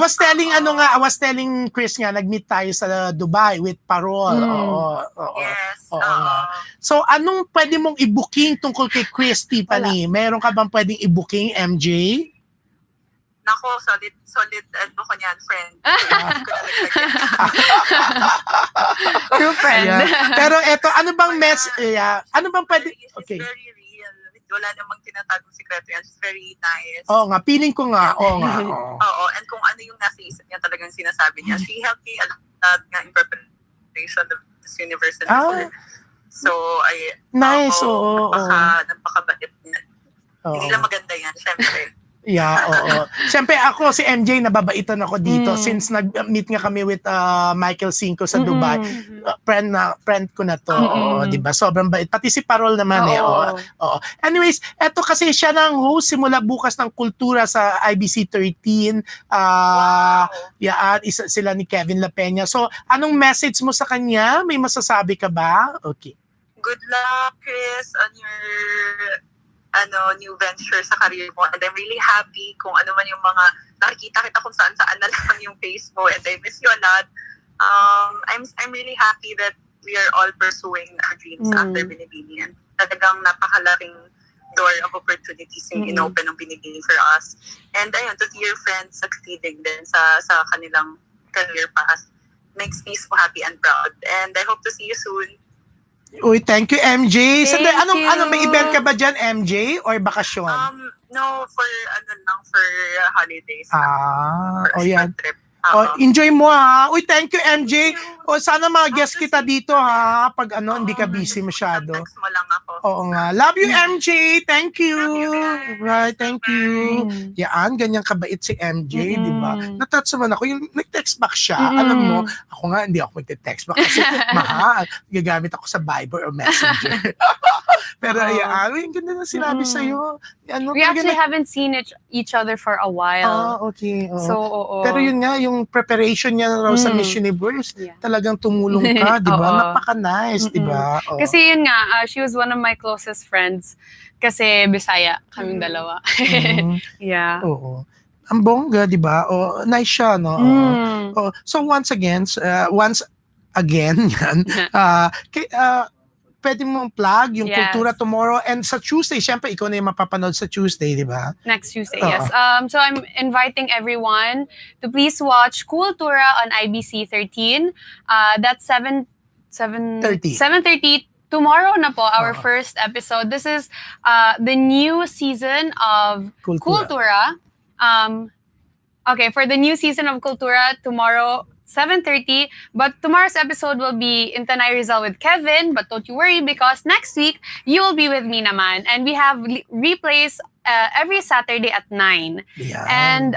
was telling Kris nga, nag-meet tayo sa Dubai with Parol. Yes. So, anong pwede mong i-booking tungkol kay Kris Tiffany? Meron ka bang pwedeng i-booking, MJ? Nako, solid ko niyan, friend. True friend. Pero eto, ano bang ano bang pwede? Okay. It's very real. Wala namang tinatagong sikreto yan. It's very nice. Oo nga, feeling ko nga. Oo nga. Oo, and kung ano yung nasa isip niya talagang sinasabi niya. She helped me a lot nga in preparation of this university. So, nice, oo. Napakabait niya. Hindi lang maganda yan, syempre. Oo. Siyempre ako, si MJ, nababaitan ako dito since nag-meet nga kami with Michael Cinco sa Dubai. Friend ko na to. Diba? Sobrang bait. Pati si Parol naman Oo. Anyways, eto kasi siya ng host simula bukas ng kultura sa IBC 13. Wow. Sila ni Kevin La Peña. So, anong message mo sa kanya? May masasabi ka ba? Okay. Good luck, Kris, on your new venture sa career mo. And I'm really happy kung ano man yung mga nakikita kita kung saan-saan na lang yung face mo. And I miss you a lot. I'm really happy that we are all pursuing our dreams after Binibini. And talagang napakalaking door of opportunities yung inopen ng Binibini for us. And ayun, to see your friends succeeding din sa kanilang career path makes me so happy and proud. And I hope to see you soon. Uy, thank you, MJ. Thank you. May event ka ba dyan, MJ? Or bakasyon? No, for holidays. For a yan. short trip. Enjoy mo Uy, thank you, MJ. Sana mga guest kita dito pag hindi ka busy masyado. Text mo lang ako. Oo nga. Love you, MJ. Thank you. Love you guys. Right, thank you. Ganyan kabait si MJ, di ba? Natouch naman ako. Yung nag-text back siya, alam mo, ako nga, hindi ako mag-text back kasi mahal. Gagamit ako sa Viber or Messenger. Pero yung ganda na sinabi sa'yo. We actually haven't seen each other for a while. Okay. So, Pero yun nga, yung preparation niya raw sa Miss Universe, talagang tumulong ka, di ba? Napaka-nice, di ba? Kasi yun nga, she was one of my closest friends. Kasi Bisaya, kaming dalawa. Oo. Ang bongga, di ba? Nice siya, no? So once again, yan, pwede mong plug yung Kultura tomorrow and sa Tuesday, syempre ikaw na yung mapapanood sa Tuesday, di ba? Next Tuesday, yes. So I'm inviting everyone to please watch Kultura on IBC 13. That's 7:30 tomorrow na po, our first episode. This is the new season of Kultura. Okay, for the new season of Kultura, tomorrow 7:30. But tomorrow's episode will be in Tanay Rizal with Kevin. But don't you worry, because next week, you will be with me naman. And we have replays every Saturday at 9. Yeah. And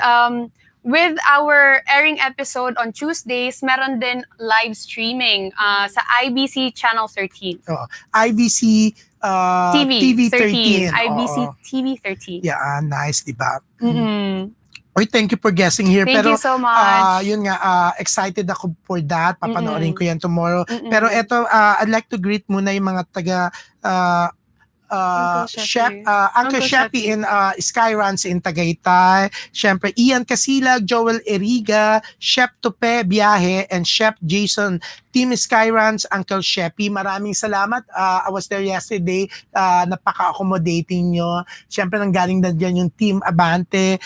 with our airing episode on Tuesdays, meron din live streaming sa IBC Channel 13. IBC TV 13. 13. IBC Oo. TV 13. Yeah, nice, di ba? Mm-mm. Oy, thank you for guessing here. Thank Pero you so much. yun nga, excited ako for that. Papanoorin ko yan tomorrow. Mm-mm. Pero eto, I'd like to greet muna yung mga taga Uncle Chef, Sheppy. Uncle Uncle Sheppy Sheppy. in Skyruns in Tagaytay. Siyempre, Ian Casilag, Joel Eriga, Chef Tope Biyahe, and Chef Jason, Team Skyruns, Uncle Sheppy. Maraming salamat. I was there yesterday. Napaka-accommodating nyo. Siyempre, nanggaling na dyan yung Team Abante.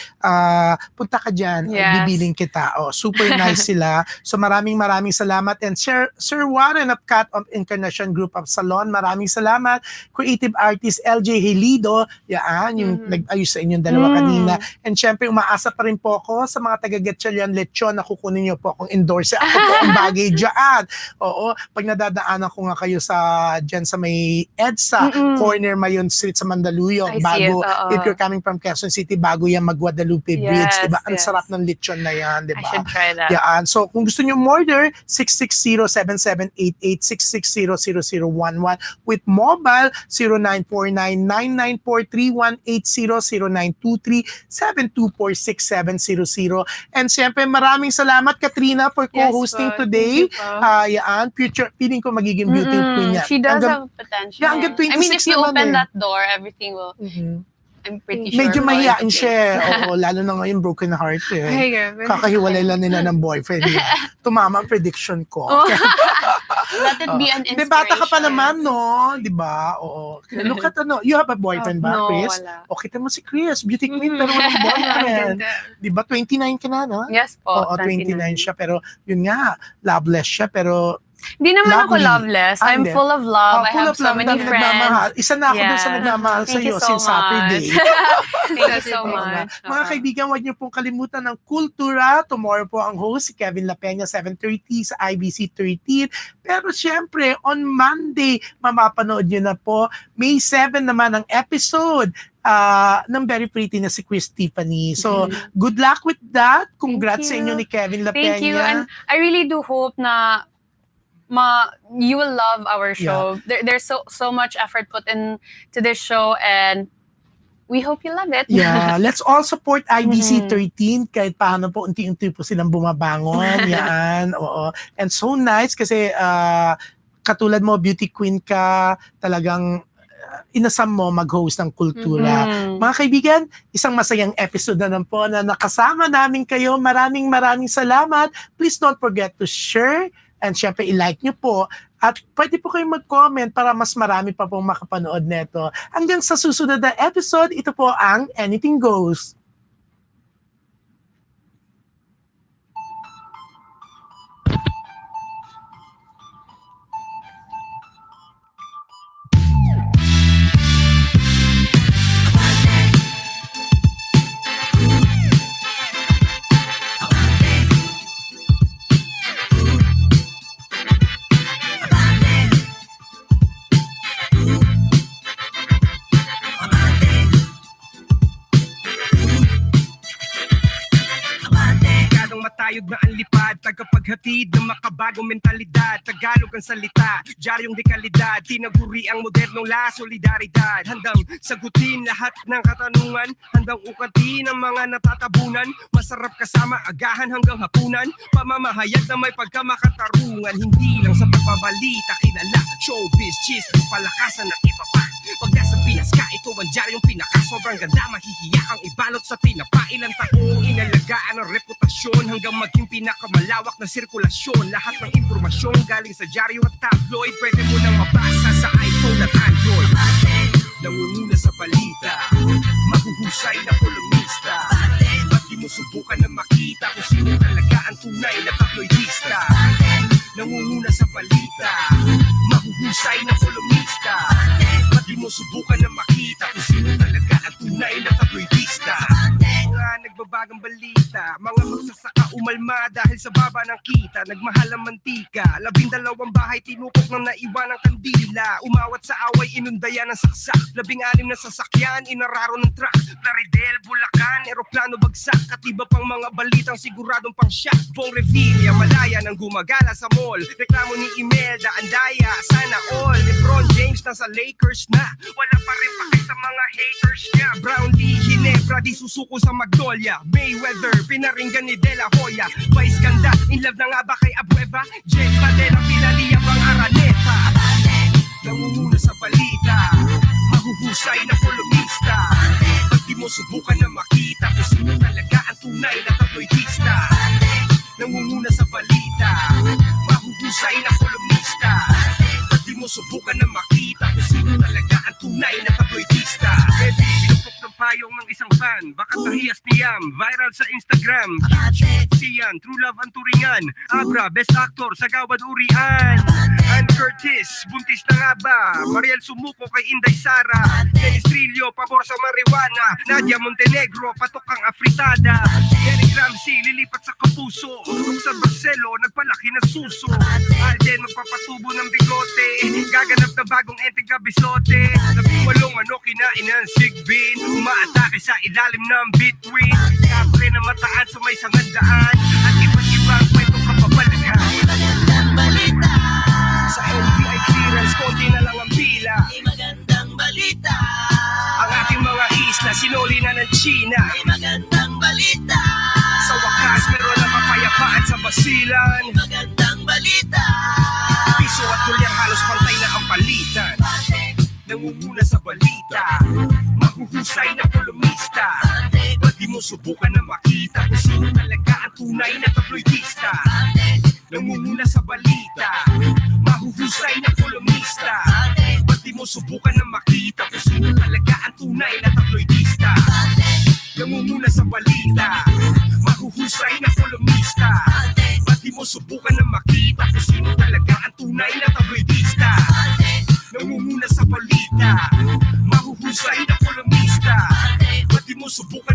Punta ka dyan. Yes. Bibiling kita. Super nice sila. So maraming salamat. And Sir Warren of Cat of Incarnation Group of Salon. Maraming salamat. Creative artist LJ Helido, yan, yung nag-ayos sa inyong dalawa kanina. And syempre, umaasa pa rin po ako sa mga taga-Gatchalian Lechon na kukunin niyo po akong endorser. Ako po ang bagay dyan. Oo, pag nadadaanan ko nga kayo dyan sa may EDSA, corner Mayon Street sa Mandaluyong, I see bago, it, if you're coming from Quezon City, bago yan mag-Guadalupe Bridge, Yes, diba? Ang yes. sarap ng lechon na yan, diba? I should try that. Yan. So, kung gusto nyo order, 660-7788, 660-0011. With mobile, 0949-994-3180, 0923-724-6700. And siyempre, maraming salamat, Katrina, for co-hosting Yes po. today. Thank you po. Yan, future, feeling ko magiging beauty queen yan. She does Hanggang- have potential. Yeah, hanggang 26 I mean, if you naman open eh. that door, everything will, Mhm. I'm pretty sure. Medyo fall mahihain into siya. place. Oo, lalo na ngayon, broken heart eh. Ay, grabe. Kakahiwalay lang nila ng boyfriend niya. Tumama ang prediction ko. Oh. Let it be an Di inspiration. bata ka pa naman, no? Di ba? Oo. Look at you have a boyfriend ba, No, Kris? wala. O, kita mo si Kris, beauty queen, pero walang boyfriend. Di ba? 29 ka na, no? Yes po. Oo, 29 siya, pero yun nga, loveless siya, pero Hindi naman ako Lovely. loveless. I'm Hindi. full of love. I full have of so love, many dami nagmamahal. friends. Isa na ako dun sa Yeah. nagmamahal sa Thank iyo you so since Saturday. Thank you so Oo nga. much. Mga kaibigan, huwag niyo pong kalimutan ng Kultura. Tomorrow po ang host, si Kevin La Peña, 7:30 sa IBC 13. Pero syempre, on Monday, mamapanood niyo na po. May 7 naman ang episode ng very pretty na si Kris Tiffany. So, good luck with that. Congrats sa Thank inyo you. ni Kevin La Peña. Thank you. And I really do hope na you will love our show. There's so much effort put into this show, and we hope you love it. Yeah, let's all support IBC 13 kahit paano po unti-unti po silang bumabangon. Yan, oo. And so nice kasi katulad mo, beauty queen ka, talagang inasam mo mag-host ng Kultura. Mga kaibigan, isang masayang episode na po na nakasama namin kayo. Maraming salamat. Please don't forget to share and syempre i-like nyo po. At pwede po kayong mag-comment para mas marami pa pong makapanood neto. Hanggang sa susunod na episode, ito po ang Anything Goes. Matayog na ang lipad, tagapaghatid ng makabagong mentalidad. Tagalog ang salita, diyaryong dekalidad. Tinaguri ang modernong la solidaridad. Handang sagutin lahat ng katanungan, handang ukatin ang mga natatabunan. Masarap kasama agahan hanggang hapunan, pamamahayag na may pagkamakatarungan. Hindi lang sa pagbabalita kilala, showbiz, chismis, palakasan at iba pa. Pag nasa Pinas ka, ito ang diyaryong pinaka. Sobrang ganda, mahihiyak ang ibalot sa tinapa. Ilang taong inalagaan ang reputasyon hanggang maging pinakamalawak na sirkulasyon. Lahat ng impormasyon galing sa dyaryo at tabloid, pwede mo nang mabasa sa iPhone at Android. Nangunguna sa balita, mahuhusay na kolumnista. Ba't di mo subukan na makita kung sino talaga ang tunay na tabloidista? Nangunguna sa balita, mahuhusay na kolumnista. Ba't di mo subukan na makita kung sino talaga ang tunay na tabloidista? Mga nagbabagang balita, mga magsasaka umalma dahil sa baba ng kita. Nagmahal ang mantika, 12 bahay tinupok ng naiwan ng kandila. Umawat sa away, inundayan ng saksak, 16 na sasakyan, inararo ng truck. Plaridel, Bulacan, eroplano bagsak, at iba pang mga balitang siguradong pang shock. Pong Revilla, Malaya nang gumagala sa mall. Reklamo ni Imelda, Andaya, sana all. LeBron James nasa Lakers na, wala pa rin pake sa mga haters niya. Brownlee, Ginebra, di susuko sa Magnolia. Mayweather, pinaringgan ni De La Hoya. Vice ganda, in love na nga ba kay Abueva? Jet Padela, pinaliyang mga Araneta. Nangunguna sa balita, mahuhusay na kolumnista. Pag di mo subukan na makita kung sino talaga ang tunay na tabloidista. Nangunguna sa balita, mahuhusay na kolumnista. Pag di mo subukan na makita kung sino talaga ang tunay na tabloidista. Baby, pinupok ng payong ng isang fan, baka tahiyas niyam, viral sa Instagram. Siyan, True Love ang turingan. Abra, Best Actor sa Gawad Urian. Ann Curtis, buntis na nga ba? Mariel sumuko kay Inday Sara. Dennis Trillo, pabor sa marijuana. Nadia Montenegro, patok ang afritada. Eric Ramsey, lilipat sa Kapuso. Roxanne Barcelo, nagpalaki ng suso. Alden, magpapatubo ng bigote. Gaganap na bagong enteng kabisote. Nagpumalong ano kinain ng sigbin. Umaatake sa ilalim ng between. Kapre na mataan sa may sangandaan. At iba't ibang kwentong kapabalagan. Magandang balita. Sa NBI clearance, konti na lang ang pila. Magandang balita. Ang ating mga isla, sinuli na ng China. Magandang balita. Sa wakas, meron na mapayapaan sa basilan. Magandang balita. Piso at dolyar halos pantay na ang palitan. Nangunguna sa balita, mahuhusay na kolumnista. Ba't di mo subukan na makita kung sino talaga ang tunay na tabloidista? Nangunguna sa balita, mahuhusay na kolumnista. Ba't di mo subukan na makita kung sino talaga ang tunay na tabloidista? Nangunguna sa balita, mahuhusay na kolumnista. Ba't di mo subukan na makita kung sino talaga ang tunay na tabloidista? Nangunguna sa balita, mahuhusay na kolumnista. Ba't di mo subukan